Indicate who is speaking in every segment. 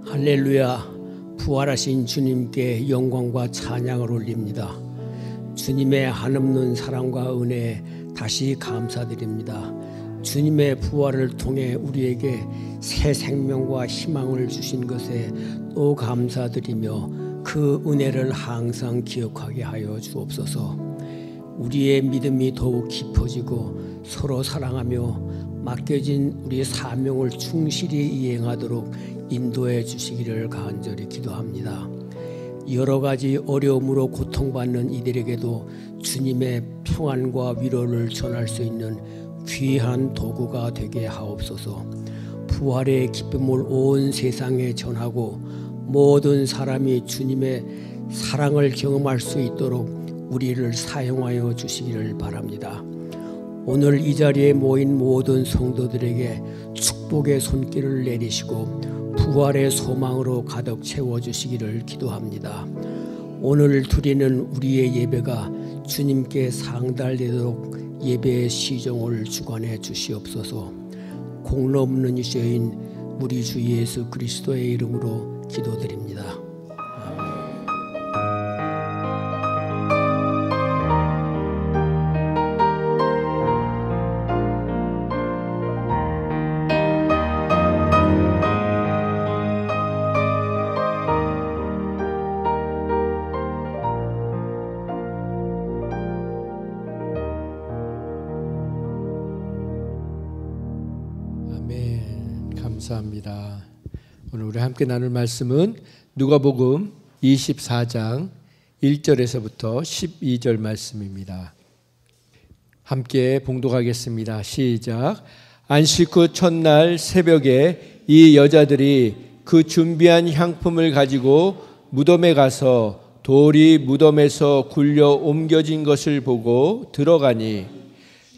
Speaker 1: 할렐루야. 부활하신 주님께 영광과 찬양을 올립니다. 주님의 한없는 사랑과 은혜에 다시 감사드립니다. 주님의 부활을 통해 우리에게 새 생명과 희망을 주신 것에 또 감사드리며 그 은혜를 항상 기억하게 하여 주옵소서. 우리의 믿음이 더욱 깊어지고 서로 사랑하며 맡겨진 우리의 사명을 충실히 이행하도록 인도해 주시기를 간절히 기도합니다. 여러 가지 어려움으로 고통받는 이들에게도 주님의 평안과 위로를 전할 수 있는 귀한 도구가 되게 하옵소서. 부활의 기쁨을 온 세상에 전하고 모든 사람이 주님의 사랑을 경험할 수 있도록 우리를 사용하여 주시기를 바랍니다. 오늘 이 자리에 모인 모든 성도들에게 축복의 손길을 내리시고 부활의 소망으로 가득 채워주시기를 기도합니다. 오늘 드리는 우리의 예배가 주님께 상달되도록 예배의 시종을 주관해 주시옵소서. 공로 없는 이시인 우리 주 예수 그리스도의 이름으로 기도드립니다.
Speaker 2: 감사합니다. 오늘 우리 함께 나눌 말씀은 누가복음 24장 1절에서부터 12절 말씀입니다. 함께 봉독하겠습니다. 시작. 안식 후 첫날 새벽에 이 여자들이 그 준비한 향품을 가지고 무덤에 가서 돌이 무덤에서 굴려 옮겨진 것을 보고 들어가니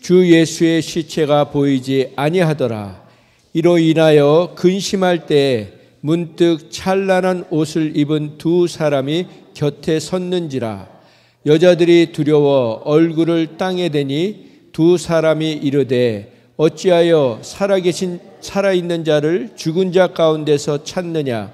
Speaker 2: 주 예수의 시체가 보이지 아니하더라. 이로 인하여 근심할 때 문득 찬란한 옷을 입은 두 사람이 곁에 섰는지라. 여자들이 두려워 얼굴을 땅에 대니 두 사람이 이르되 어찌하여 살아있는 자를 죽은 자 가운데서 찾느냐.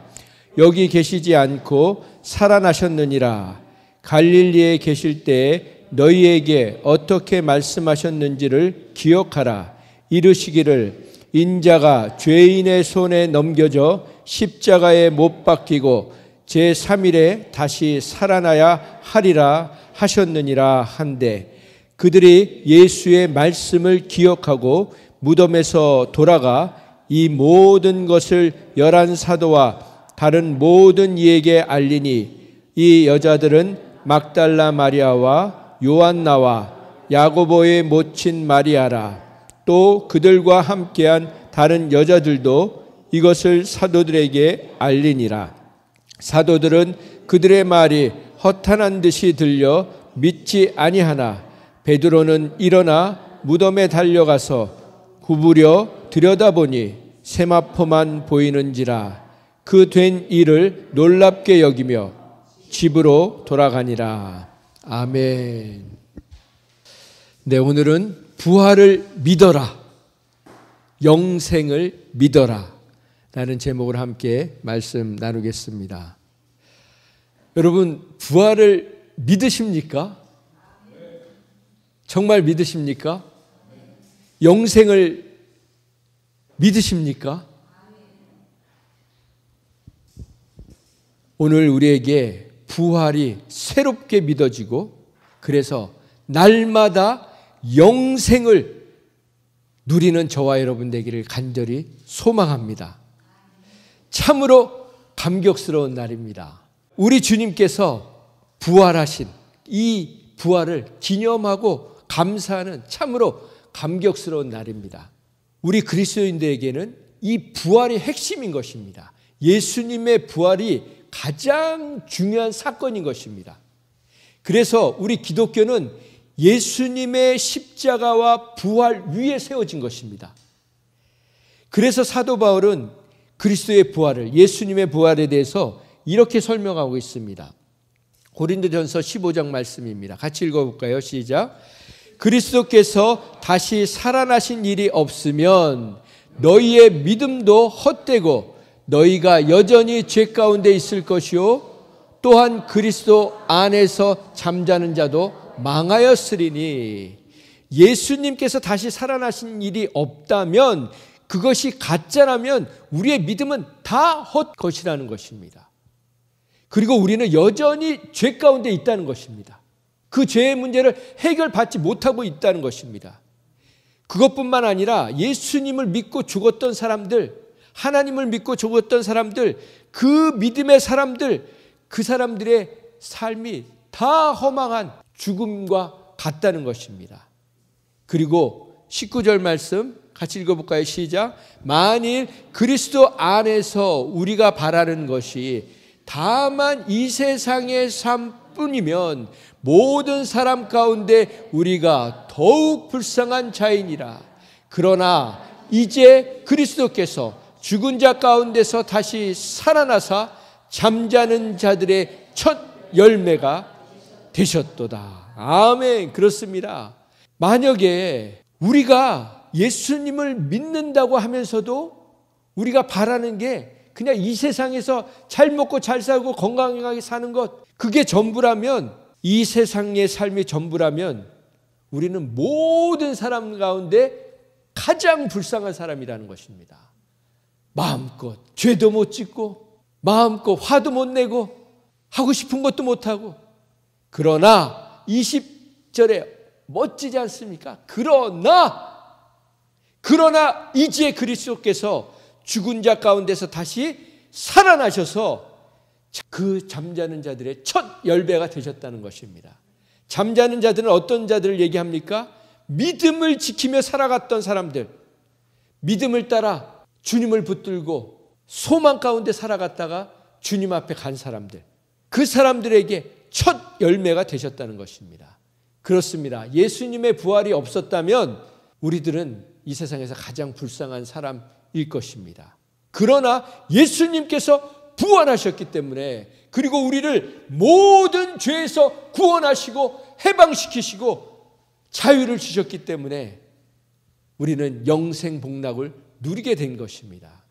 Speaker 2: 여기 계시지 않고 살아나셨느니라. 갈릴리에 계실 때 너희에게 어떻게 말씀하셨는지를 기억하라. 이르시기를 인자가 죄인의 손에 넘겨져 십자가에 못 박히고 제3일에 다시 살아나야 하리라 하셨느니라 한데 그들이 예수의 말씀을 기억하고 무덤에서 돌아가 이 모든 것을 11 사도와 다른 모든 이에게 알리니 이 여자들은 막달라 마리아와 요한나와 야고보의 모친 마리아라. 또 그들과 함께한 다른 여자들도 이것을 사도들에게 알리니라. 사도들은 그들의 말이 허탄한 듯이 들려 믿지 아니하나 베드로는 일어나 무덤에 달려가서 구부려 들여다보니 세마포만 보이는지라. 그 된 일을 놀랍게 여기며 집으로 돌아가니라. 아멘. 네, 오늘은 부활을 믿어라, 영생을 믿어라 라는 제목으로 함께 말씀 나누겠습니다. 여러분, 부활을 믿으십니까? 정말 믿으십니까? 영생을 믿으십니까? 오늘 우리에게 부활이 새롭게 믿어지고 그래서 날마다 영생을 누리는 저와 여러분 되기를 간절히 소망합니다. 참으로 감격스러운 날입니다. 우리 주님께서 부활하신 이 부활을 기념하고 감사하는 참으로 감격스러운 날입니다. 우리 그리스도인들에게는 이 부활이 핵심인 것입니다. 예수님의 부활이 가장 중요한 사건인 것입니다. 그래서 우리 기독교는 예수님의 십자가와 부활 위에 세워진 것입니다. 그래서 사도 바울은 그리스도의 부활을, 예수님의 부활에 대해서 이렇게 설명하고 있습니다. 고린도전서 15장 말씀입니다. 같이 읽어볼까요? 시작. 그리스도께서 다시 살아나신 일이 없으면 너희의 믿음도 헛되고 너희가 여전히 죄 가운데 있을 것이요 또한 그리스도 안에서 잠자는 자도 망하였으리니. 예수님께서 다시 살아나신 일이 없다면, 그것이 가짜라면 우리의 믿음은 다 헛것이라는 것입니다. 그리고 우리는 여전히 죄 가운데 있다는 것입니다. 그 죄의 문제를 해결받지 못하고 있다는 것입니다. 그것뿐만 아니라 예수님을 믿고 죽었던 사람들, 하나님을 믿고 죽었던 사람들, 그 믿음의 사람들, 그 사람들의 삶이 다 허망한 죽음과 같다는 것입니다. 그리고 19절 말씀 같이 읽어볼까요? 시작. 만일 그리스도 안에서 우리가 바라는 것이 다만 이 세상의 삶뿐이면 모든 사람 가운데 우리가 더욱 불쌍한 자이니라. 그러나 이제 그리스도께서 죽은 자 가운데서 다시 살아나사 잠자는 자들의 첫 열매가 되셨도다. 아멘. 그렇습니다. 만약에 우리가 예수님을 믿는다고 하면서도 우리가 바라는 게 그냥 이 세상에서 잘 먹고 잘 살고 건강하게 사는 것, 그게 전부라면, 이 세상의 삶이 전부라면 우리는 모든 사람 가운데 가장 불쌍한 사람이라는 것입니다. 마음껏 죄도 못 짓고 마음껏 화도 못 내고 하고 싶은 것도 못하고. 그러나 20절에 멋지지 않습니까? 그러나 이제 그리스도께서 죽은 자 가운데서 다시 살아나셔서 그 잠자는 자들의 첫 열배가 되셨다는 것입니다. 잠자는 자들은 어떤 자들을 얘기합니까? 믿음을 지키며 살아갔던 사람들, 믿음을 따라 주님을 붙들고 소망 가운데 살아갔다가 주님 앞에 간 사람들, 그 사람들에게 첫 열매가 되셨다는 것입니다. 그렇습니다. 예수님의 부활이 없었다면 우리들은 이 세상에서 가장 불쌍한 사람일 것입니다. 그러나 예수님께서 부활하셨기 때문에, 그리고 우리를 모든 죄에서 구원하시고 해방시키시고 자유를 주셨기 때문에 우리는 영생 복락을 누리게 된 것입니다.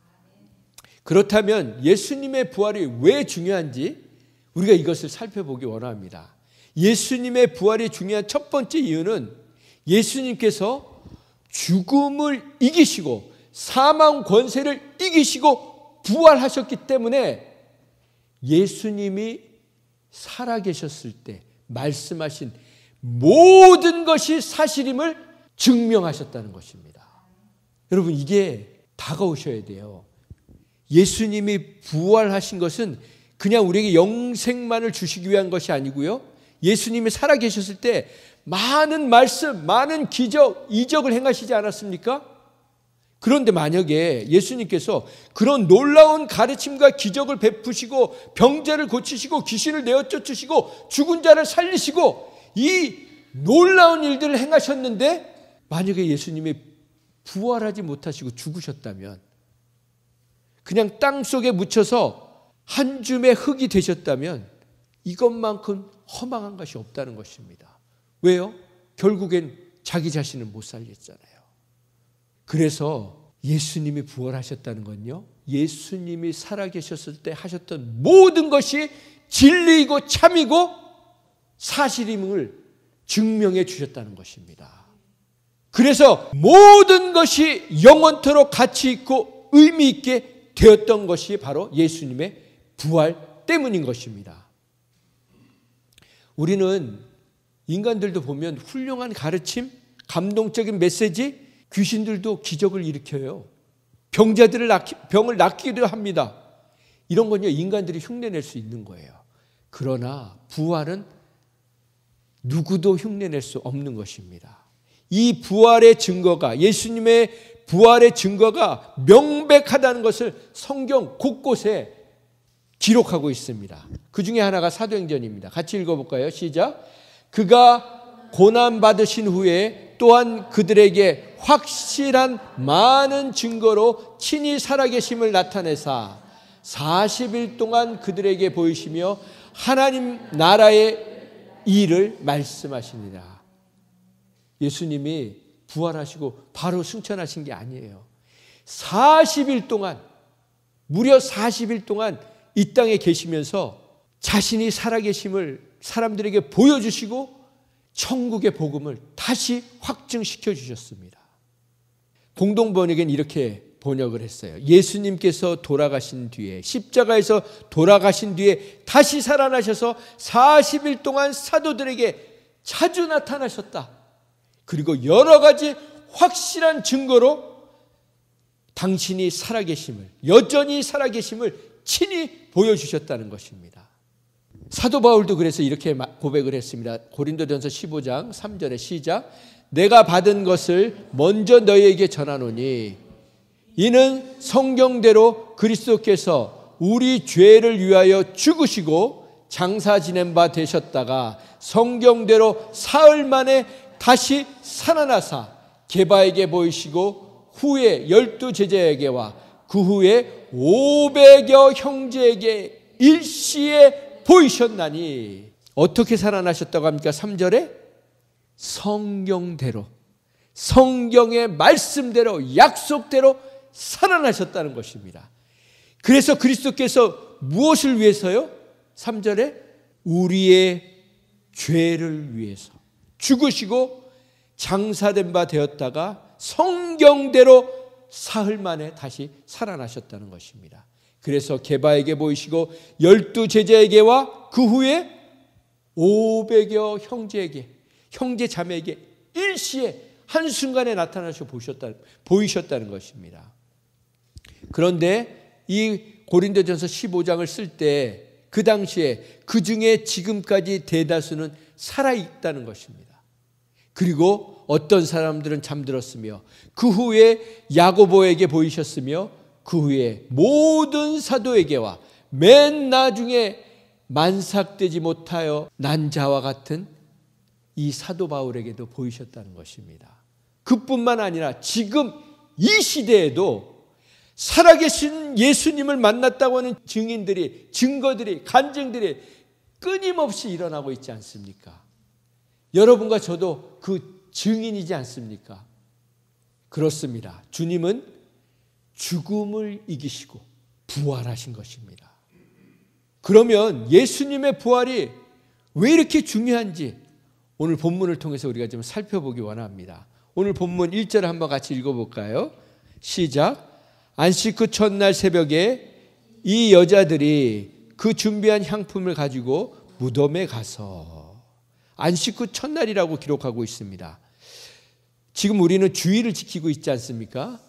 Speaker 2: 그렇다면 예수님의 부활이 왜 중요한지 우리가 이것을 살펴보기 원합니다. 예수님의 부활이 중요한 첫 번째 이유는 예수님께서 죽음을 이기시고 사망 권세를 이기시고 부활하셨기 때문에 예수님이 살아계셨을 때 말씀하신 모든 것이 사실임을 증명하셨다는 것입니다. 여러분, 이게 다가오셔야 돼요. 예수님이 부활하신 것은 그냥 우리에게 영생만을 주시기 위한 것이 아니고요, 예수님이 살아계셨을 때 많은 말씀, 많은 기적, 이적을 행하시지 않았습니까? 그런데 만약에 예수님께서 그런 놀라운 가르침과 기적을 베푸시고 병자를 고치시고 귀신을 내어 쫓으시고 죽은 자를 살리시고 이 놀라운 일들을 행하셨는데, 만약에 예수님이 부활하지 못하시고 죽으셨다면, 그냥 땅속에 묻혀서 한 줌의 흙이 되셨다면 이것만큼 허망한 것이 없다는 것입니다. 왜요? 결국엔 자기 자신을 못 살렸잖아요. 그래서 예수님이 부활하셨다는 건요, 예수님이 살아계셨을 때 하셨던 모든 것이 진리이고 참이고 사실임을 증명해 주셨다는 것입니다. 그래서 모든 것이 영원토록 가치 있고 의미 있게 되었던 것이 바로 예수님의 부활 때문인 것입니다. 우리는 인간들도 보면 훌륭한 가르침, 감동적인 메시지, 귀신들도 기적을 일으켜요. 병을 낫기도 합니다. 이런 건요, 인간들이 흉내낼 수 있는 거예요. 그러나 부활은 누구도 흉내낼 수 없는 것입니다. 이 부활의 증거가, 예수님의 부활의 증거가 명백하다는 것을 성경 곳곳에 기록하고 있습니다. 그 중에 하나가 사도행전입니다. 같이 읽어볼까요? 시작. 그가 고난받으신 후에 또한 그들에게 확실한 많은 증거로 친히 살아계심을 나타내사 40일 동안 그들에게 보이시며 하나님 나라의 일을 말씀하시니라. 예수님이 부활하시고 바로 승천하신 게 아니에요. 40일 동안 무려 40일 동안 이 땅에 계시면서 자신이 살아계심을 사람들에게 보여주시고 천국의 복음을 다시 확증시켜 주셨습니다. 공동번역엔 이렇게 번역을 했어요. 예수님께서 돌아가신 뒤에, 십자가에서 돌아가신 뒤에 다시 살아나셔서 40일 동안 사도들에게 자주 나타나셨다. 그리고 여러 가지 확실한 증거로 당신이 살아계심을, 여전히 살아계심을 친히 보여주셨다는 것입니다. 사도 바울도 그래서 이렇게 고백을 했습니다. 고린도전서 15장 3절에 시작. 내가 받은 것을 먼저 너희에게 전하노니 이는 성경대로 그리스도께서 우리 죄를 위하여 죽으시고 장사 지낸 바 되셨다가 성경대로 사흘 만에 다시 살아나사 게바에게 보이시고 후에 12 제자에게와 그 후에 500여 형제에게 일시에 보이셨나니. 어떻게 살아나셨다고 합니까? 3절에 성경대로, 성경의 말씀대로, 약속대로 살아나셨다는 것입니다. 그래서 그리스도께서 무엇을 위해서요? 3절에 우리의 죄를 위해서 죽으시고 장사된 바 되었다가 성경대로 사흘 만에 다시 살아나셨다는 것입니다. 그래서 게바에게 보이시고 12 제자에게와 그 후에 500여 형제에게, 형제 자매에게 일시에 한순간에 나타나셔 보이셨다는 것입니다. 그런데 이 고린도전서 15장을 쓸 때 그 당시에 그 중에 지금까지 대다수는 살아있다는 것입니다. 그리고 어떤 사람들은 잠들었으며 그 후에 야고보에게 보이셨으며 그 후에 모든 사도에게와 맨 나중에 만삭되지 못하여 난 자와 같은 이 사도 바울에게도 보이셨다는 것입니다. 그뿐만 아니라 지금 이 시대에도 살아계신 예수님을 만났다고 하는 증인들이, 증거들이, 간증들이 끊임없이 일어나고 있지 않습니까? 여러분과 저도 그 증인이지 않습니까? 그렇습니다. 주님은 죽음을 이기시고 부활하신 것입니다. 그러면 예수님의 부활이 왜 이렇게 중요한지 오늘 본문을 통해서 우리가 좀 살펴보기 원합니다. 오늘 본문 1절 한번 같이 읽어볼까요? 시작. 안식 후 첫날 새벽에 이 여자들이 그 준비한 향품을 가지고 무덤에 가서, 안식 후 첫날이라고 기록하고 있습니다. 지금 우리는 주일을 지키고 있지 않습니까?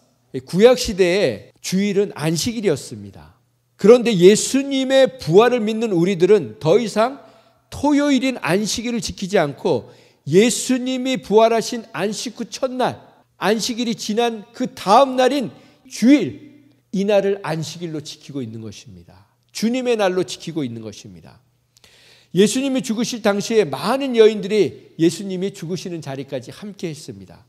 Speaker 2: 구약시대에 주일은 안식일이었습니다. 그런데 예수님의 부활을 믿는 우리들은 더 이상 토요일인 안식일을 지키지 않고 예수님이 부활하신 안식 후 첫날, 안식일이 지난 그 다음 날인 주일, 이 날을 안식일로 지키고 있는 것입니다. 주님의 날로 지키고 있는 것입니다. 예수님이 죽으실 당시에 많은 여인들이 예수님이 죽으시는 자리까지 함께 했습니다.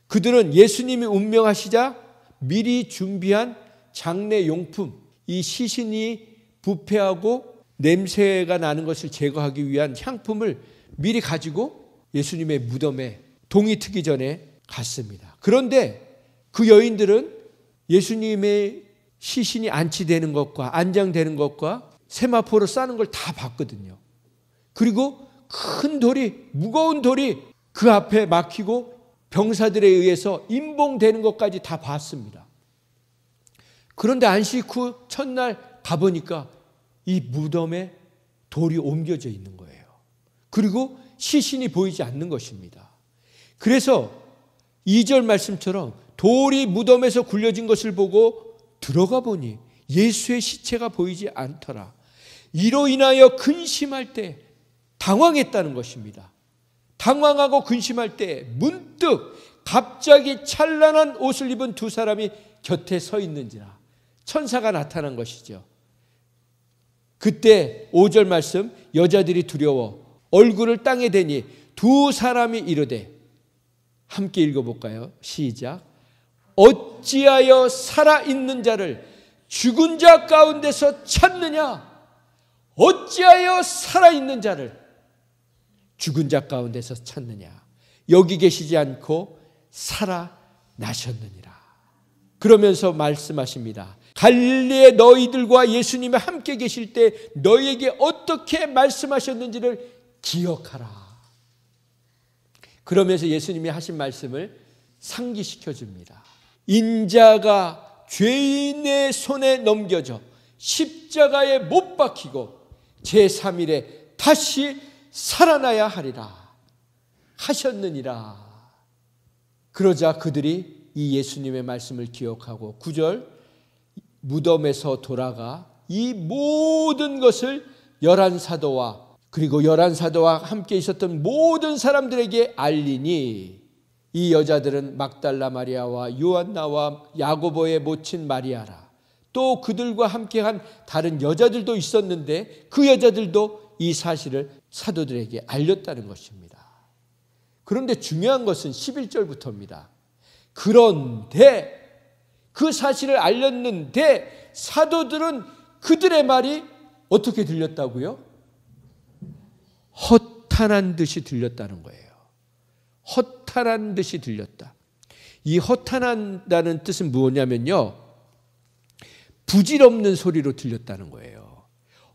Speaker 2: 그들은 예수님이 운명하시자 미리 준비한 장례 용품, 이 시신이 부패하고 냄새가 나는 것을 제거하기 위한 향품을 미리 가지고 예수님의 무덤에 동이 트기 전에 갔습니다. 그런데 그 여인들은 예수님의 시신이 안치되는 것과 안장되는 것과 세마포로 싸는 걸 다 봤거든요. 그리고 큰 돌이, 무거운 돌이 그 앞에 막히고 병사들에 의해서 임봉되는 것까지 다 봤습니다. 그런데 안식 후 첫날 가보니까 이 무덤에 돌이 옮겨져 있는 거예요. 그리고 시신이 보이지 않는 것입니다. 그래서 2절 말씀처럼 돌이 무덤에서 굴려진 것을 보고 들어가 보니 예수의 시체가 보이지 않더라. 이로 인하여 근심할 때 당황했다는 것입니다. 당황하고 근심할 때 문득 갑자기 찬란한 옷을 입은 두 사람이 곁에 서 있는지라. 천사가 나타난 것이죠. 그때 5절 말씀, 여자들이 두려워 얼굴을 땅에 대니 두 사람이 이르되, 함께 읽어볼까요? 시작. 어찌하여 살아있는 자를 죽은 자 가운데서 찾느냐? 어찌하여 살아있는 자를 죽은 자 가운데서 찾느냐? 여기 계시지 않고 살아나셨느니라. 그러면서 말씀하십니다. 갈릴리에 너희들과 예수님이 함께 계실 때 너희에게 어떻게 말씀하셨는지를 기억하라. 그러면서 예수님이 하신 말씀을 상기시켜 줍니다. 인자가 죄인의 손에 넘겨져 십자가에 못 박히고 제3일에 다시 살아나야 하리라 하셨느니라. 그러자 그들이 이 예수님의 말씀을 기억하고 9절 무덤에서 돌아가 이 모든 것을 11사도와 그리고 11사도와 함께 있었던 모든 사람들에게 알리니 이 여자들은 막달라 마리아와 요한나와 야고보의 모친 마리아라. 또 그들과 함께한 다른 여자들도 있었는데 그 여자들도 이 사실을 사도들에게 알렸다는 것입니다. 그런데 중요한 것은 11절부터입니다. 그런데 그 사실을 알렸는데 사도들은 그들의 말이 어떻게 들렸다고요? 허탄한 듯이 들렸다는 거예요. 허탄한 듯이 들렸다. 이 허탄한다는 뜻은 무엇냐면요, 부질없는 소리로 들렸다는 거예요.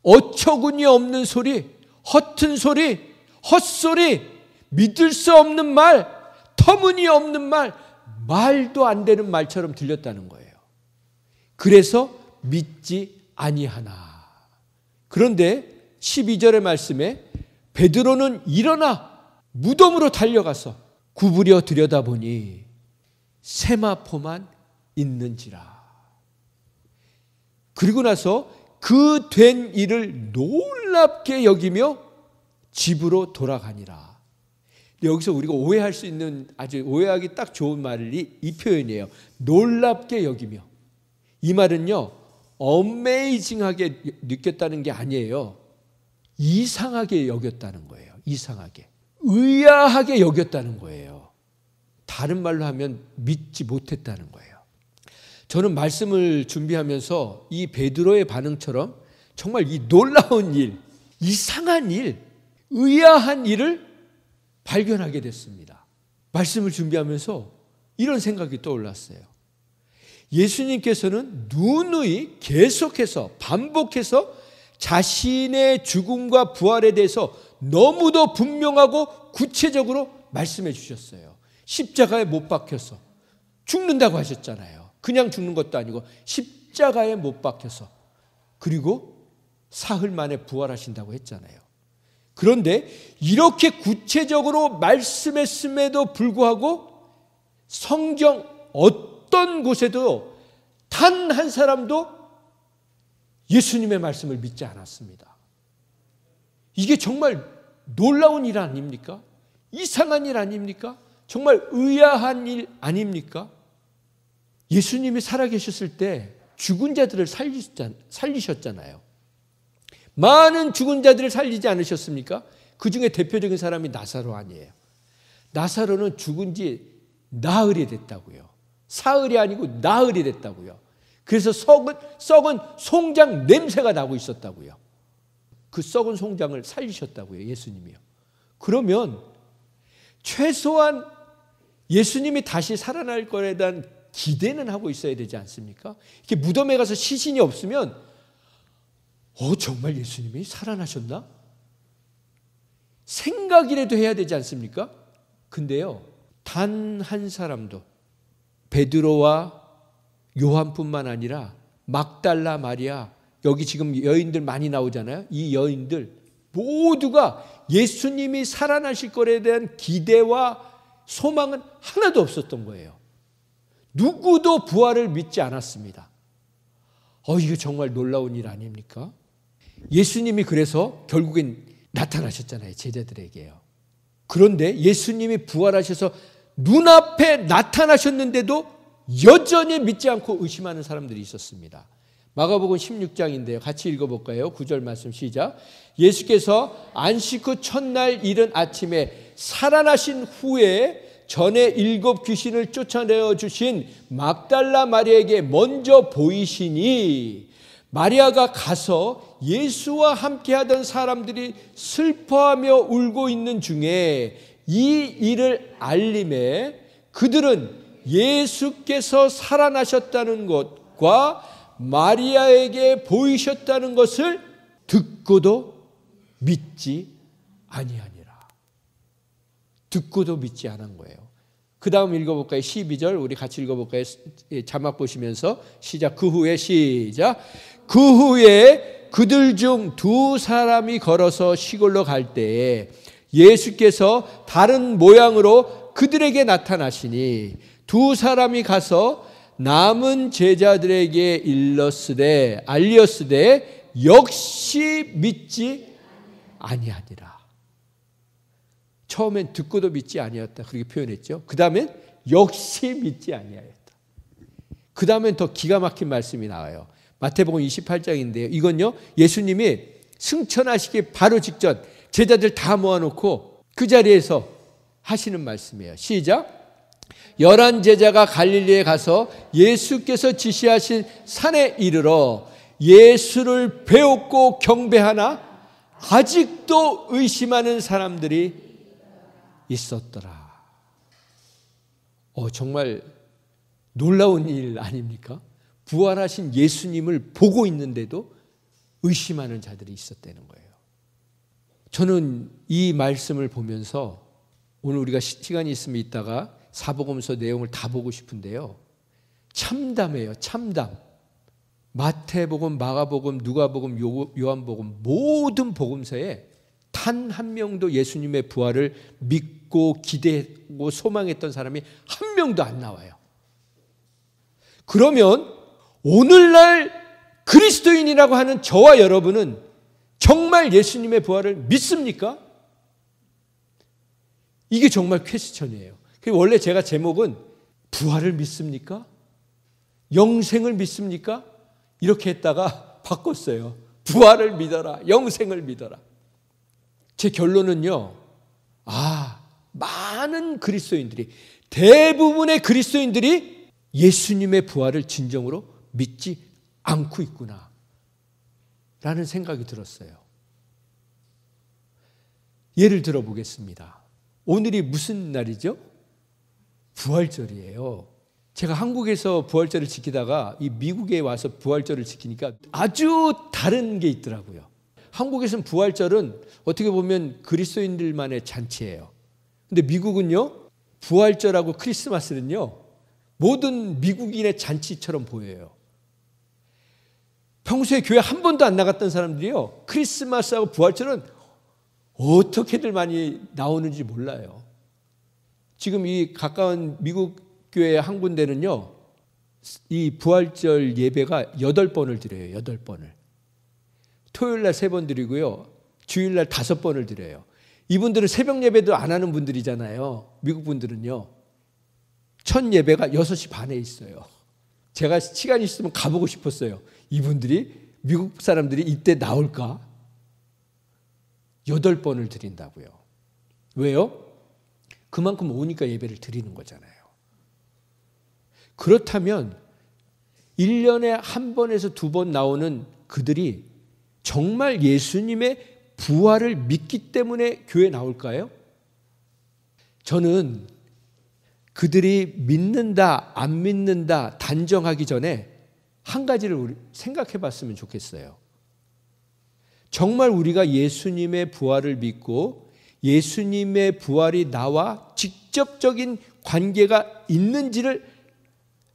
Speaker 2: 어처구니 없는 소리, 허튼 소리, 헛소리, 믿을 수 없는 말, 터무니없는 말, 말도 안 되는 말처럼 들렸다는 거예요. 그래서 믿지 아니하나. 그런데 12절의 말씀에 베드로는 일어나 무덤으로 달려가서 구부려 들여다보니 세마포만 있는지라. 그리고 나서 그 된 일을 놀랍게 여기며 집으로 돌아가니라. 여기서 우리가 오해할 수 있는 아주 오해하기 딱 좋은 말이 이 표현이에요. 놀랍게 여기며. 이 말은요, 어메이징하게 느꼈다는 게 아니에요. 이상하게 여겼다는 거예요. 이상하게. 의아하게 여겼다는 거예요. 다른 말로 하면 믿지 못했다는 거예요. 저는 말씀을 준비하면서 이 베드로의 반응처럼 정말 이 놀라운 일, 이상한 일, 의아한 일을 발견하게 됐습니다. 말씀을 준비하면서 이런 생각이 떠올랐어요. 예수님께서는 누누이 계속해서 반복해서 자신의 죽음과 부활에 대해서 너무도 분명하고 구체적으로 말씀해 주셨어요. 십자가에 못 박혀서 죽는다고 하셨잖아요. 그냥 죽는 것도 아니고 십자가에 못 박혀서, 그리고 사흘 만에 부활하신다고 했잖아요. 그런데 이렇게 구체적으로 말씀했음에도 불구하고 성경 어떤 곳에도 단 한 사람도 예수님의 말씀을 믿지 않았습니다. 이게 정말 놀라운 일 아닙니까? 이상한 일 아닙니까? 정말 의아한 일 아닙니까? 예수님이 살아계셨을 때 죽은 자들을 살리셨잖아요. 많은 죽은 자들을 살리지 않으셨습니까? 그 중에 대표적인 사람이 나사로 아니에요. 나사로는 죽은 지 나흘이 됐다고요. 사흘이 아니고 나흘이 됐다고요. 그래서 썩은 송장 냄새가 나고 있었다고요. 그 썩은 송장을 살리셨다고요, 예수님이요. 그러면 최소한 예수님이 다시 살아날 거에 대한 기대는 하고 있어야 되지 않습니까? 이렇게 무덤에 가서 시신이 없으면 정말 예수님이 살아나셨나? 생각이라도 해야 되지 않습니까? 근데요, 단 한 사람도, 베드로와 요한뿐만 아니라 막달라 마리아, 여기 지금 여인들 많이 나오잖아요. 이 여인들 모두가 예수님이 살아나실 것에 대한 기대와 소망은 하나도 없었던 거예요. 누구도 부활을 믿지 않았습니다. 이거 정말 놀라운 일 아닙니까? 예수님이 그래서 결국엔 나타나셨잖아요, 제자들에게요. 그런데 예수님이 부활하셔서 눈앞에 나타나셨는데도 여전히 믿지 않고 의심하는 사람들이 있었습니다. 마가복음 16장인데요. 같이 읽어볼까요? 9절 말씀 시작. 예수께서 안식 후 첫날 이른 아침에 살아나신 후에 전에 7 귀신을 쫓아내어 주신 막달라 마리아에게 먼저 보이시니 마리아가 가서 예수와 함께하던 사람들이 슬퍼하며 울고 있는 중에 이 일을 알림에 그들은 예수께서 살아나셨다는 것과 마리아에게 보이셨다는 것을 듣고도 믿지 아니하니라. 듣고도 믿지 않은 거예요. 그 다음 읽어볼까요? 12절 우리 같이 읽어볼까요? 자막 보시면서 시작. 그 후에 시작. 그 후에 그들 중 두 사람이 걸어서 시골로 갈 때에 예수께서 다른 모양으로 그들에게 나타나시니 두 사람이 가서 남은 제자들에게 알리었으되 역시 믿지 아니하니라. 처음엔 듣고도 믿지 아니었다 그렇게 표현했죠. 그 다음엔 역시 믿지 아니하였다. 그 다음엔 더 기가 막힌 말씀이 나와요. 마태복음 28장인데요. 이건요, 예수님이 승천하시기 바로 직전 제자들 다 모아놓고 그 자리에서 하시는 말씀이에요. 시작. 11 제자가 갈릴리에 가서 예수께서 지시하신 산에 이르러 예수를 배웠고 경배하나 아직도 의심하는 사람들이 있었더라. 정말 놀라운 일 아닙니까? 부활하신 예수님을 보고 있는데도 의심하는 자들이 있었다는 거예요. 저는 이 말씀을 보면서 오늘 우리가 시간이 있으면 이따가 사복음서 내용을 다 보고 싶은데요. 참담해요. 참담. 마태복음, 마가복음, 누가복음, 요한복음 모든 복음서에 단 한 명도 예수님의 부활을 믿고 기대하고 소망했던 사람이 한 명도 안 나와요. 그러면 오늘날 그리스도인이라고 하는 저와 여러분은 정말 예수님의 부활을 믿습니까? 이게 정말 퀘스천이에요. 원래 제가 제목은 부활을 믿습니까? 영생을 믿습니까? 이렇게 했다가 바꿨어요. 부활을 믿어라. 영생을 믿어라. 제 결론은요. 많은 그리스도인들이, 대부분의 그리스도인들이 예수님의 부활을 진정으로 믿지 않고 있구나 라는 생각이 들었어요. 예를 들어 보겠습니다. 오늘이 무슨 날이죠? 부활절이에요. 제가 한국에서 부활절을 지키다가 이 미국에 와서 부활절을 지키니까 아주 다른 게 있더라고요. 한국에서는 부활절은 어떻게 보면 그리스도인들만의 잔치예요. 근데 미국은요, 부활절하고 크리스마스는요, 모든 미국인의 잔치처럼 보여요. 평소에 교회 한 번도 안 나갔던 사람들이요, 크리스마스하고 부활절은 어떻게들 많이 나오는지 몰라요. 지금 이 가까운 미국 교회 한 군데는요, 이 부활절 예배가 8번을 드려요. 8번을. 토요일날 3번 드리고요, 주일날 5번을 드려요. 이분들은 새벽 예배도 안 하는 분들이잖아요. 미국 분들은요. 첫 예배가 6시 반에 있어요. 제가 시간이 있으면 가보고 싶었어요. 이분들이, 미국 사람들이 이때 나올까? 8번을 드린다고요. 왜요? 그만큼 오니까 예배를 드리는 거잖아요. 그렇다면 1년에 한 번에서 2번 나오는 그들이 정말 예수님의 부활을 믿기 때문에 교회에 나올까요? 저는 그들이 믿는다, 안 믿는다 단정하기 전에 한 가지를 생각해 봤으면 좋겠어요. 정말 우리가 예수님의 부활을 믿고 예수님의 부활이 나와 직접적인 관계가 있는지를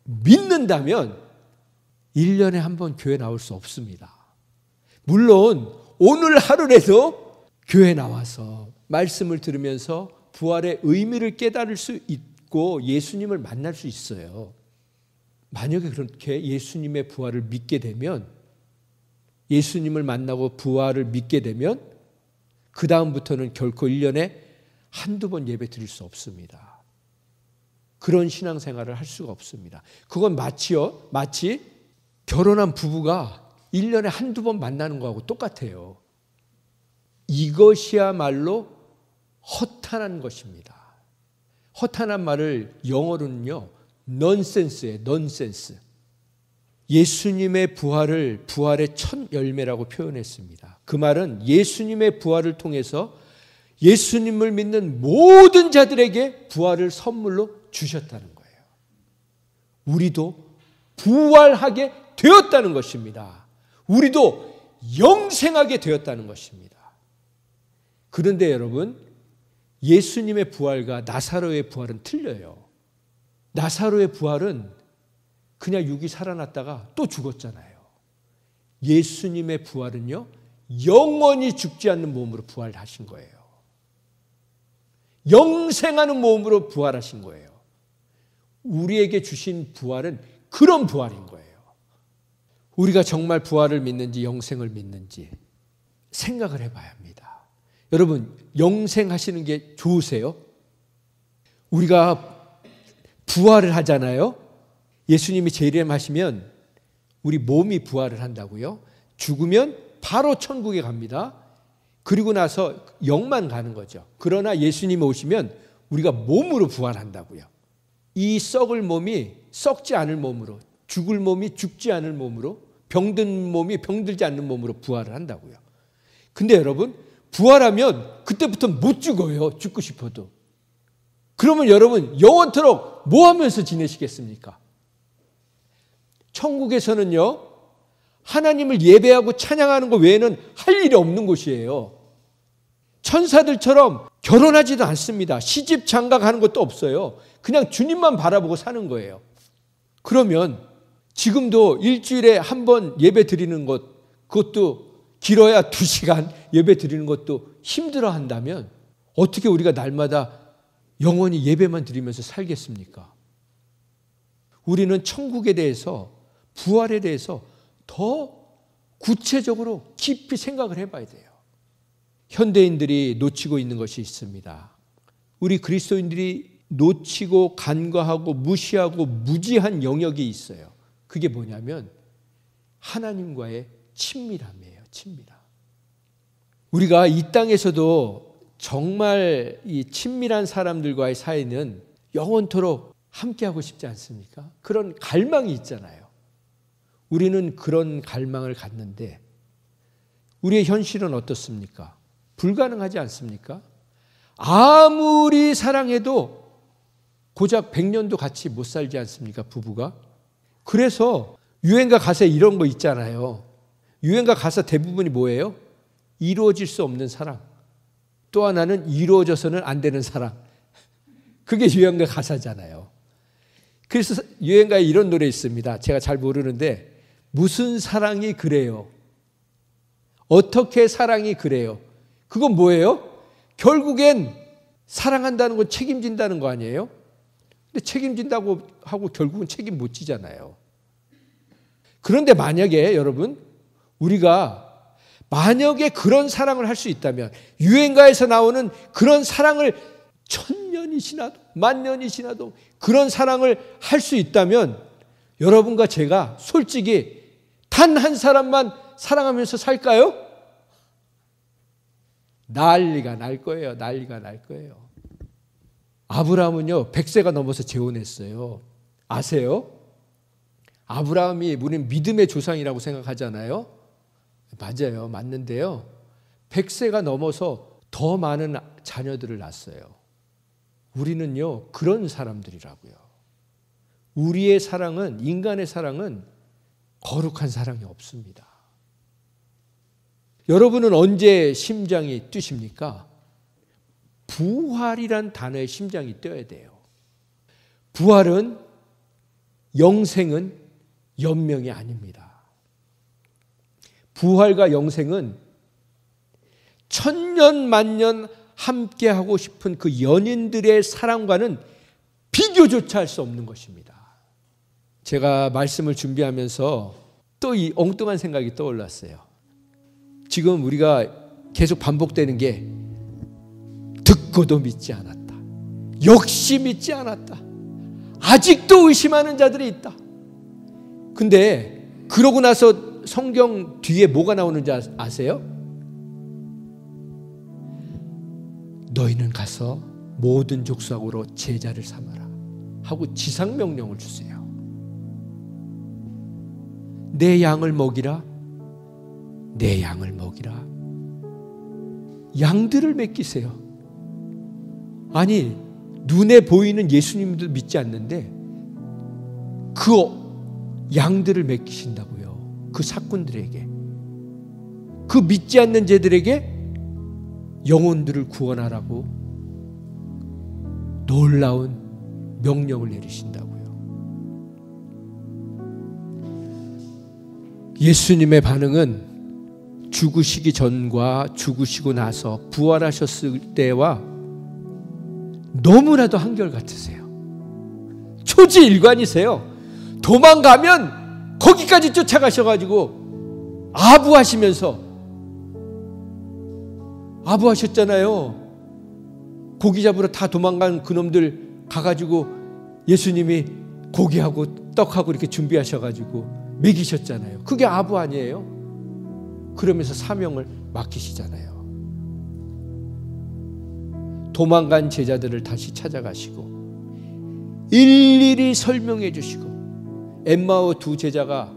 Speaker 2: 믿는다면 1년에 한 번 교회 나올 수 없습니다. 물론 오늘 하루라도 교회 나와서 말씀을 들으면서 부활의 의미를 깨달을 수 있고 예수님을 만날 수 있어요. 만약에 그렇게 예수님의 부활을 믿게 되면, 예수님을 만나고 부활을 믿게 되면 그 다음부터는 결코 1년에 한두 번 예배 드릴 수 없습니다. 그런 신앙생활을 할 수가 없습니다. 그건 마치 결혼한 부부가 1년에 한두 번 만나는 거하고 똑같아요. 이것이야말로 허탄한 것입니다. 허탄한 말을 영어로는요, 넌센스예요. 넌센스. 예수님의 부활을 부활의 첫 열매라고 표현했습니다. 그 말은 예수님의 부활을 통해서 예수님을 믿는 모든 자들에게 부활을 선물로 주셨다는 거예요. 우리도 부활하게 되었다는 것입니다. 우리도 영생하게 되었다는 것입니다. 그런데 여러분, 예수님의 부활과 나사로의 부활은 틀려요. 나사로의 부활은 그냥 육이 살아났다가 또 죽었잖아요. 예수님의 부활은요, 영원히 죽지 않는 몸으로 부활하신 거예요. 영생하는 몸으로 부활하신 거예요. 우리에게 주신 부활은 그런 부활인 거예요. 우리가 정말 부활을 믿는지 영생을 믿는지 생각을 해봐야 합니다. 여러분, 영생하시는 게 좋으세요? 우리가 부활을 하잖아요. 예수님이 재림하시면 우리 몸이 부활을 한다고요. 죽으면 바로 천국에 갑니다. 그리고 나서 영만 가는 거죠. 그러나 예수님이 오시면 우리가 몸으로 부활한다고요. 이 썩을 몸이 썩지 않을 몸으로, 죽을 몸이 죽지 않을 몸으로, 병든 몸이 병들지 않는 몸으로 부활을 한다고요. 근데 여러분, 부활하면 그때부터 못 죽어요. 죽고 싶어도. 그러면 여러분, 영원토록 뭐 하면서 지내시겠습니까? 천국에서는요, 하나님을 예배하고 찬양하는 것 외에는 할 일이 없는 곳이에요. 천사들처럼 결혼하지도 않습니다. 시집 장가가는 것도 없어요. 그냥 주님만 바라보고 사는 거예요. 그러면 지금도 일주일에 한 번 예배 드리는 것, 그것도 길어야 2시간 예배 드리는 것도 힘들어 한다면 어떻게 우리가 날마다 영원히 예배만 드리면서 살겠습니까? 우리는 천국에 대해서, 부활에 대해서 더 구체적으로 깊이 생각을 해봐야 돼요. 현대인들이 놓치고 있는 것이 있습니다. 우리 그리스도인들이 놓치고 간과하고 무시하고 무지한 영역이 있어요. 그게 뭐냐면 하나님과의 친밀함이에요. 친밀함. 우리가 이 땅에서도 정말 이 친밀한 사람들과의 사이는 영원토록 함께하고 싶지 않습니까? 그런 갈망이 있잖아요. 우리는 그런 갈망을 갖는데 우리의 현실은 어떻습니까? 불가능하지 않습니까? 아무리 사랑해도 고작 100년도 같이 못 살지 않습니까? 부부가. 그래서 유행가 가사에 이런 거 있잖아요. 유행가 가사 대부분이 뭐예요? 이루어질 수 없는 사랑. 또 하나는 이루어져서는 안 되는 사랑. 그게 유행가 가사잖아요. 그래서 유행가에 이런 노래 있습니다. 제가 잘 모르는데, 무슨 사랑이 그래요? 어떻게 사랑이 그래요? 그건 뭐예요? 결국엔 사랑한다는 건 책임진다는 거 아니에요? 근데 책임진다고 하고 결국은 책임 못 지잖아요. 그런데 만약에 여러분, 우리가 만약에 그런 사랑을 할 수 있다면, 유행가에서 나오는 그런 사랑을 1000년이 지나도 10,000년이 지나도 그런 사랑을 할 수 있다면, 여러분과 제가 솔직히 단 한 사람만 사랑하면서 살까요? 난리가 날 거예요. 난리가 날 거예요. 아브라함은요, 100세가 넘어서 재혼했어요. 아세요? 아브라함이 우리는 믿음의 조상이라고 생각하잖아요. 맞아요. 맞는데요. 100세가 넘어서 더 많은 자녀들을 낳았어요. 우리는요, 그런 사람들이라고요. 우리의 사랑은, 인간의 사랑은 거룩한 사랑이 없습니다. 여러분은 언제 심장이 뛰십니까? 부활이란 단어에 심장이 뛰어야 돼요. 부활은, 영생은 연명이 아닙니다. 부활과 영생은 천년 만년 함께하고 싶은 그 연인들의 사랑과는 비교조차 할 수 없는 것입니다. 제가 말씀을 준비하면서 또 이 엉뚱한 생각이 떠올랐어요. 지금 우리가 계속 반복되는 게, 듣고도 믿지 않았다. 역시 믿지 않았다. 아직도 의심하는 자들이 있다. 근데 그러고 나서 성경 뒤에 뭐가 나오는지 아세요? 너희는 가서 모든 족속으로 제자를 삼아라 하고 지상명령을 주세요. 내 양을 먹이라. 내 양을 먹이라. 양들을 맡기세요. 아니, 눈에 보이는 예수님도 믿지 않는데 그 양들을 맡기신다고요. 그 사꾼들에게, 그 믿지 않는 자들에게 영혼들을 구원하라고 놀라운 명령을 내리신다고요. 예수님의 반응은 죽으시기 전과 죽으시고 나서 부활하셨을 때와 너무나도 한결같으세요. 초지일관이세요. 도망가면 거기까지 쫓아가셔가지고 아부하셨잖아요. 고기 잡으러 다 도망간 그놈들 가가지고 예수님이 고기하고 떡하고 이렇게 준비하셔가지고 먹이셨잖아요. 그게 아부 아니에요? 그러면서 사명을 맡기시잖아요. 도망간 제자들을 다시 찾아가시고 일일이 설명해 주시고, 엠마오 두 제자가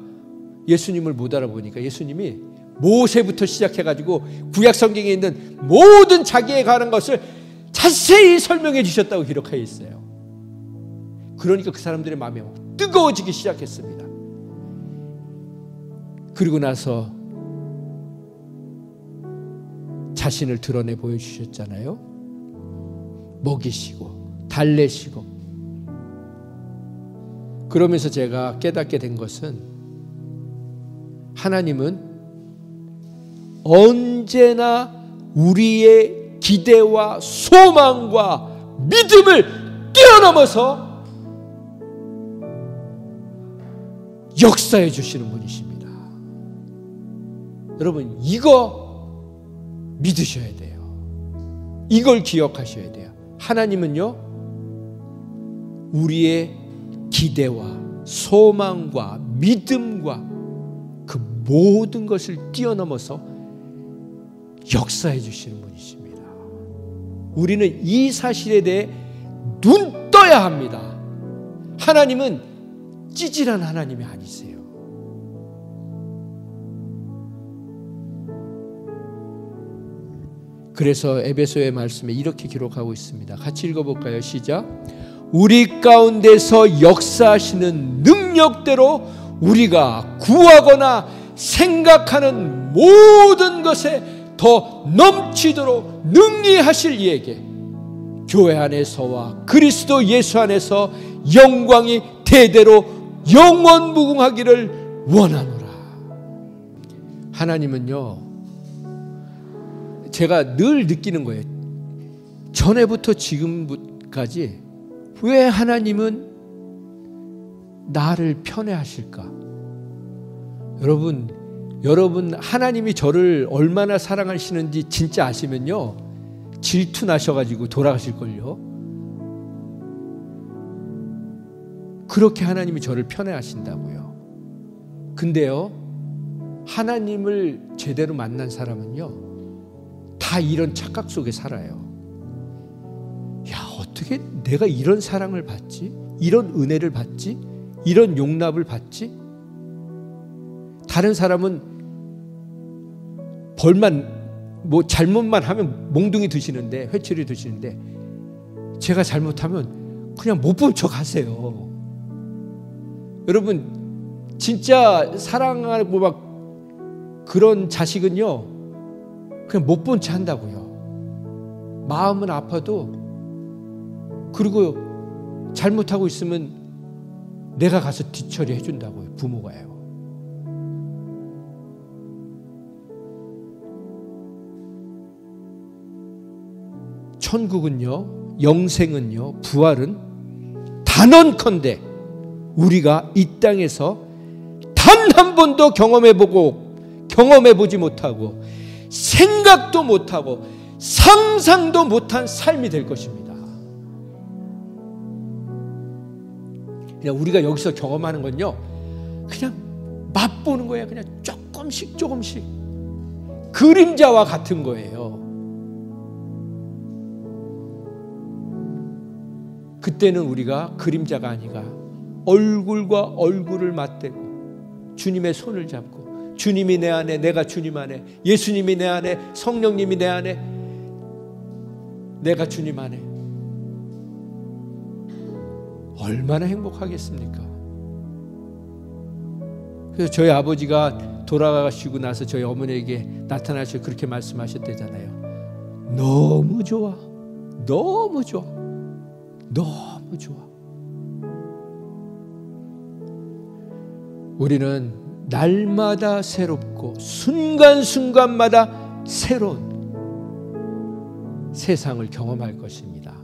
Speaker 2: 예수님을 못 알아보니까 예수님이 모세부터 시작해가지고 구약 성경에 있는 모든 자기에 관한 것을 자세히 설명해 주셨다고 기록하여 있어요. 그러니까 그 사람들의 마음이 뜨거워지기 시작했습니다. 그리고 나서 자신을 드러내 보여주셨잖아요. 먹이시고 달래시고. 그러면서 제가 깨닫게 된 것은, 하나님은 언제나 우리의 기대와 소망과 믿음을 뛰어넘어서 역사해 주시는 분이십니다. 여러분, 이거 믿으셔야 돼요. 이걸 기억하셔야 돼요. 하나님은요, 우리의 기대와 소망과 믿음과 그 모든 것을 뛰어넘어서 역사해 주시는 분이십니다. 우리는 이 사실에 대해 눈 떠야 합니다. 하나님은 찌질한 하나님이 아니세요. 그래서 에베소의 말씀에 이렇게 기록하고 있습니다. 같이 읽어볼까요? 시작. 우리 가운데서 역사하시는 능력대로 우리가 구하거나 생각하는 모든 것에 더 넘치도록 능히 하실 이에게 교회 안에서와 그리스도 예수 안에서 영광이 대대로 영원무궁하기를 원하노라. 하나님은요, 제가 늘 느끼는 거예요. 전에부터 지금까지 왜 하나님은 나를 편애하실까? 여러분 하나님이 저를 얼마나 사랑하시는지 진짜 아시면요, 질투 나셔가지고 돌아가실걸요. 그렇게 하나님이 저를 편애하신다고요. 근데요, 하나님을 제대로 만난 사람은요, 다 이런 착각 속에 살아요. 야, 어떻게 내가 이런 사랑을 받지? 이런 은혜를 받지? 이런 용납을 받지? 다른 사람은 벌만, 잘못만 하면 몽둥이 드시는데, 회초리 드시는데, 제가 잘못하면 그냥 못 본 척 하세요. 여러분, 진짜 사랑하고 막 그런 자식은요, 그냥 못 본 채 한다고요. 마음은 아파도, 그리고 잘못하고 있으면 내가 가서 뒤처리 해준다고요. 부모가요. 천국은요, 영생은요, 부활은 단언컨대 우리가 이 땅에서 단 한 번도 경험해보지 못하고 생각도 못하고 상상도 못한 삶이 될 것입니다. 그냥 우리가 여기서 경험하는 건요, 그냥 맛보는 거예요. 그냥 조금씩 그림자와 같은 거예요. 그때는 우리가 그림자가 아니라 얼굴과 얼굴을 맞대고 주님의 손을 잡고, 주님이 내 안에, 내가 주님 안에, 예수님이 내 안에, 성령님이 내 안에, 내가 주님 안에. 얼마나 행복하겠습니까? 그래서 저희 아버지가 돌아가시고 나서 저희 어머니에게 나타나셔서 그렇게 말씀하셨대잖아요. 너무 좋아, 너무 좋아, 너무 좋아. 우리는 날마다 새롭고 순간순간마다 새로운 세상을 경험할 것입니다.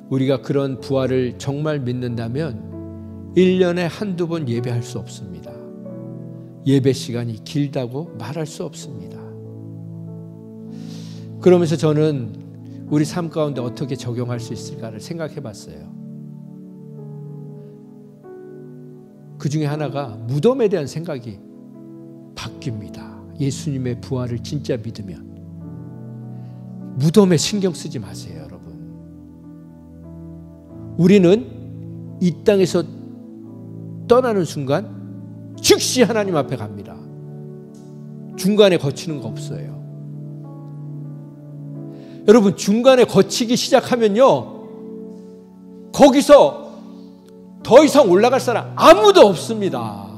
Speaker 2: 우리가 그런 부활을 정말 믿는다면 1년에 한두 번 예배할 수 없습니다. 예배 시간이 길다고 말할 수 없습니다. 그러면서 저는 우리 삶 가운데 어떻게 적용할 수 있을까를 생각해 봤어요. 그 중에 하나가 무덤에 대한 생각이 바뀝니다. 예수님의 부활을 진짜 믿으면 무덤에 신경 쓰지 마세요, 여러분. 우리는 이 땅에서 떠나는 순간 즉시 하나님 앞에 갑니다. 중간에 거치는 거 없어요. 여러분, 중간에 거치기 시작하면요, 거기서 더 이상 올라갈 사람 아무도 없습니다.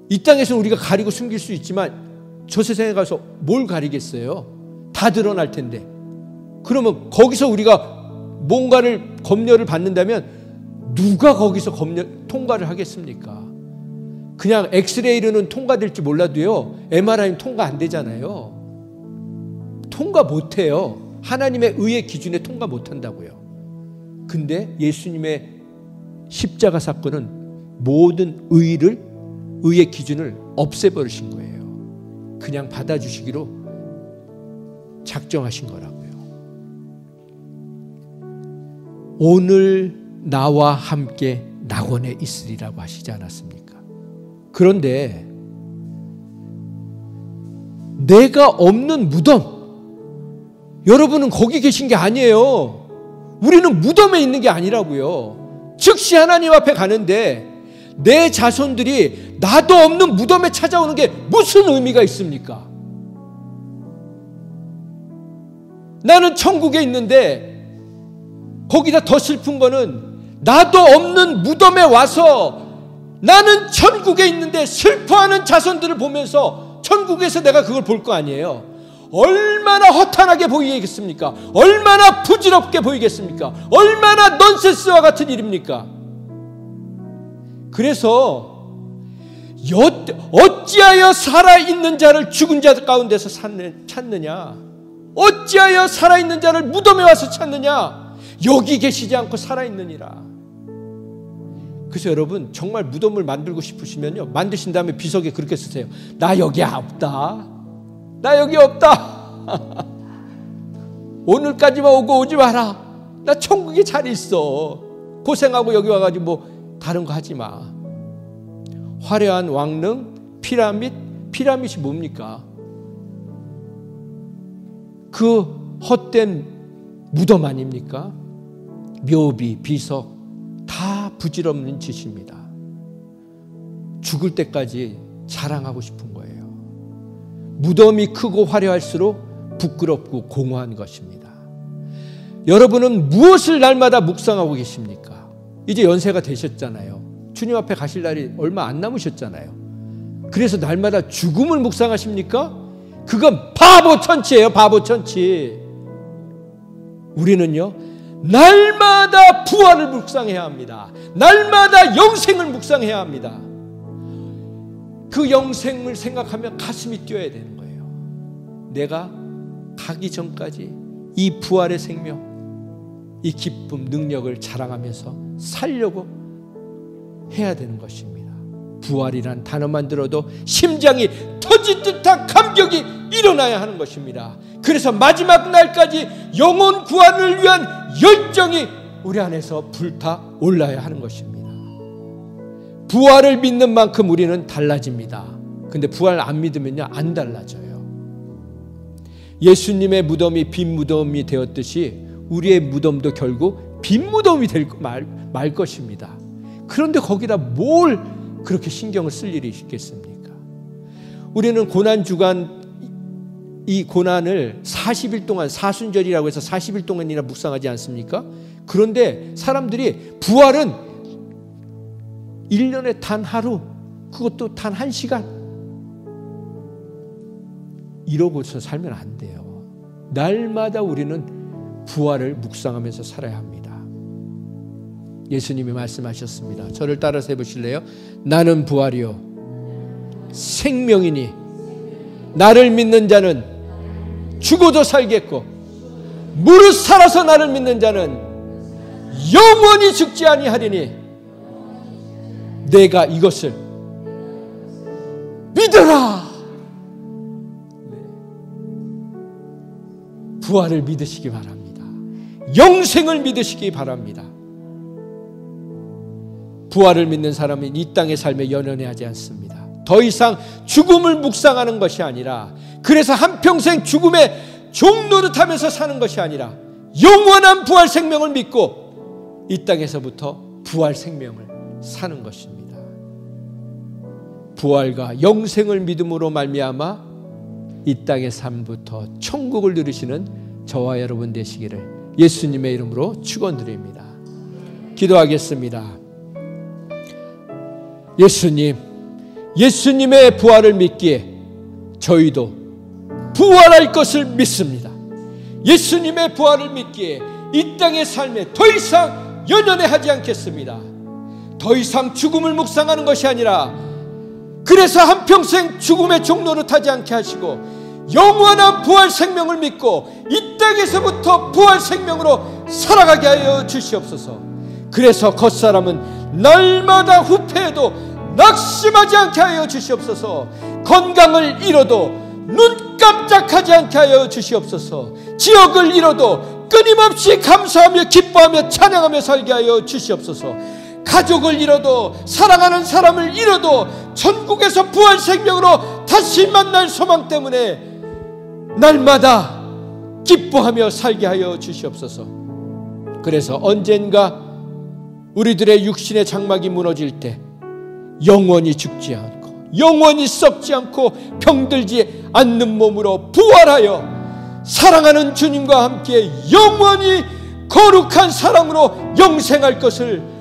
Speaker 2: 이 땅에서는 우리가 가리고 숨길 수 있지만 저 세상에 가서 뭘 가리겠어요? 다 드러날 텐데. 그러면 거기서 우리가 뭔가를 검열을 받는다면 누가 거기서 통과를 하겠습니까? 그냥 엑스레이로는 통과될지 몰라도요, MRI는 통과 안 되잖아요. 통과 못해요. 하나님의 의의 기준에 통과 못한다고요. 근데 예수님의 십자가 사건은 모든 의의 기준을 없애버리신 거예요. 그냥 받아주시기로 작정하신 거라고요. 오늘 나와 함께 낙원에 있으리라고 하시지 않았습니까? 그런데 내가 없는 무덤, 여러분은 거기 계신 게 아니에요. 우리는 무덤에 있는 게 아니라고요. 즉시 하나님 앞에 가는데 내 자손들이 나도 없는 무덤에 찾아오는 게 무슨 의미가 있습니까? 나는 천국에 있는데 거기다 더 슬픈 거는 나도 없는 무덤에 와서 나는 천국에 있는데 슬퍼하는 자손들을 보면서 천국에서 내가 그걸 볼 거 아니에요. 얼마나 허탄하게 보이겠습니까? 얼마나 부질없게 보이겠습니까? 얼마나 넌센스와 같은 일입니까? 그래서 어찌하여 살아있는 자를 죽은 자 가운데서 찾느냐? 어찌하여 살아있는 자를 무덤에 와서 찾느냐? 여기 계시지 않고 살아있느니라. 그래서 여러분, 정말 무덤을 만들고 싶으시면요, 만드신 다음에 비석에 그렇게 쓰세요. 나 여기 없다. 나 여기 없다. 오늘까지만 오고 오지 마라. 나 천국에 잘 있어. 고생하고 여기 와가지고 뭐 다른 거 하지 마. 화려한 왕릉, 피라밋이 뭡니까? 그 헛된 무덤 아닙니까? 묘비, 비석 다 부질없는 짓입니다. 죽을 때까지 자랑하고 싶은 거예요. 무덤이 크고 화려할수록 부끄럽고 공허한 것입니다. 여러분은 무엇을 날마다 묵상하고 계십니까? 이제 연세가 되셨잖아요. 주님 앞에 가실 날이 얼마 안 남으셨잖아요. 그래서 날마다 죽음을 묵상하십니까? 그건 바보 천치예요. 바보 천치. 우리는요, 날마다 부활을 묵상해야 합니다. 날마다 영생을 묵상해야 합니다. 그 영생을 생각하면 가슴이 뛰어야 되는 거예요. 내가 가기 전까지 이 부활의 생명, 이 기쁨, 능력을 자랑하면서 살려고 해야 되는 것입니다. 부활이란 단어만 들어도 심장이 터질 듯한 감격이 일어나야 하는 것입니다. 그래서 마지막 날까지 영혼 구원을 위한 열정이 우리 안에서 불타 올라야 하는 것입니다. 부활을 믿는 만큼 우리는 달라집니다. 근데 부활을 안 믿으면요, 안 달라져요. 예수님의 무덤이 빈 무덤이 되었듯이 우리의 무덤도 결국 빈 무덤이 말 것입니다. 그런데 거기다 뭘 그렇게 신경을 쓸 일이 있겠습니까? 우리는 고난주간, 이 고난을 40일 동안, 사순절이라고 해서 40일 동안이나 묵상하지 않습니까? 그런데 사람들이 부활은 1년에 단 하루, 그것도 단 1시간 이러고서 살면 안 돼요. 날마다 우리는 부활을 묵상하면서 살아야 합니다. 예수님이 말씀하셨습니다. 저를 따라서 해보실래요? 나는 부활이요 생명이니 나를 믿는 자는 죽어도 살겠고 무릇 살아서 나를 믿는 자는 영원히 죽지 아니하리니 내가 이것을 믿어라. 부활을 믿으시기 바랍니다. 영생을 믿으시기 바랍니다. 부활을 믿는 사람은 이 땅의 삶에 연연해하지 않습니다. 더 이상 죽음을 묵상하는 것이 아니라, 그래서 한평생 죽음의 종노릇하면서 사는 것이 아니라 영원한 부활 생명을 믿고 이 땅에서부터 부활 생명을 사는 것입니다. 부활과 영생을 믿음으로 말미암아 이 땅의 삶부터 천국을 누리시는 저와 여러분 되시기를 예수님의 이름으로 축원드립니다. 기도하겠습니다. 예수님의 부활을 믿기에 저희도 부활할 것을 믿습니다. 예수님의 부활을 믿기에 이 땅의 삶에 더 이상 연연해하지 않겠습니다. 더 이상 죽음을 묵상하는 것이 아니라, 그래서 한평생 죽음의 종노릇하지 않게 하시고 영원한 부활 생명을 믿고 이 땅에서부터 부활 생명으로 살아가게 하여 주시옵소서. 그래서 겉사람은 날마다 후패해도 낙심하지 않게 하여 주시옵소서. 건강을 잃어도 눈 깜짝하지 않게 하여 주시옵소서. 지역을 잃어도 끊임없이 감사하며 기뻐하며 찬양하며 살게 하여 주시옵소서. 가족을 잃어도, 사랑하는 사람을 잃어도 천국에서 부활 생명으로 다시 만날 소망 때문에 날마다 기뻐하며 살게 하여 주시옵소서. 그래서 언젠가 우리들의 육신의 장막이 무너질 때 영원히 죽지 않고 영원히 썩지 않고 병들지 않는 몸으로 부활하여 사랑하는 주님과 함께 영원히 거룩한 사랑으로 영생할 것을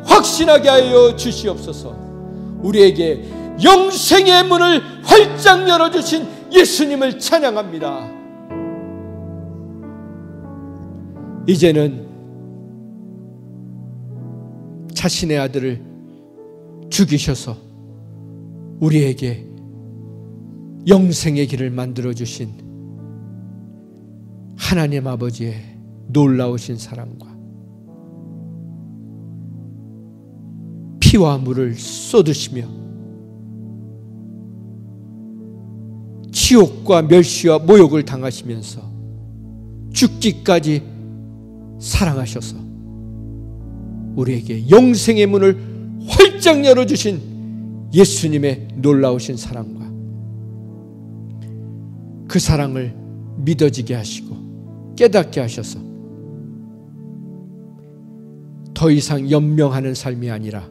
Speaker 2: 확신하게 하여 주시옵소서. 우리에게 영생의 문을 활짝 열어주신 예수님을 찬양합니다. 이제는 자신의 아들을 죽이셔서 우리에게 영생의 길을 만들어주신 하나님 아버지의 놀라우신 사랑과 피와 물을 쏟으시며 치욕과 멸시와 모욕을 당하시면서 죽기까지 사랑하셔서 우리에게 영생의 문을 활짝 열어주신 예수님의 놀라우신 사랑과 그 사랑을 믿어지게 하시고 깨닫게 하셔서 더 이상 연명하는 삶이 아니라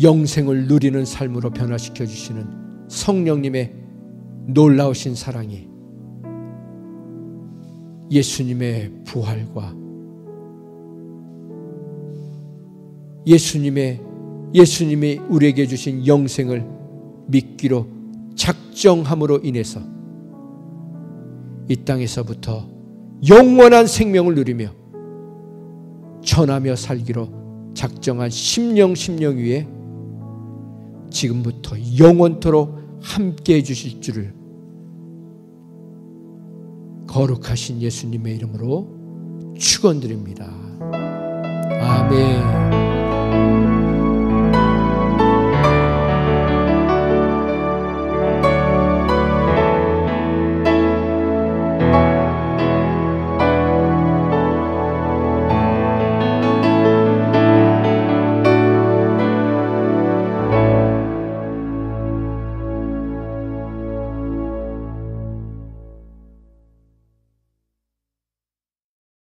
Speaker 2: 영생을 누리는 삶으로 변화시켜 주시는 성령님의 놀라우신 사랑이 예수님의 부활과 예수님이 우리에게 주신 영생을 믿기로 작정함으로 인해서 이 땅에서부터 영원한 생명을 누리며 전하며 살기로 작정한 심령 위에 지금부터 영원토록 함께해 주실 줄을 거룩하신 예수님의 이름으로 축원드립니다. 아멘.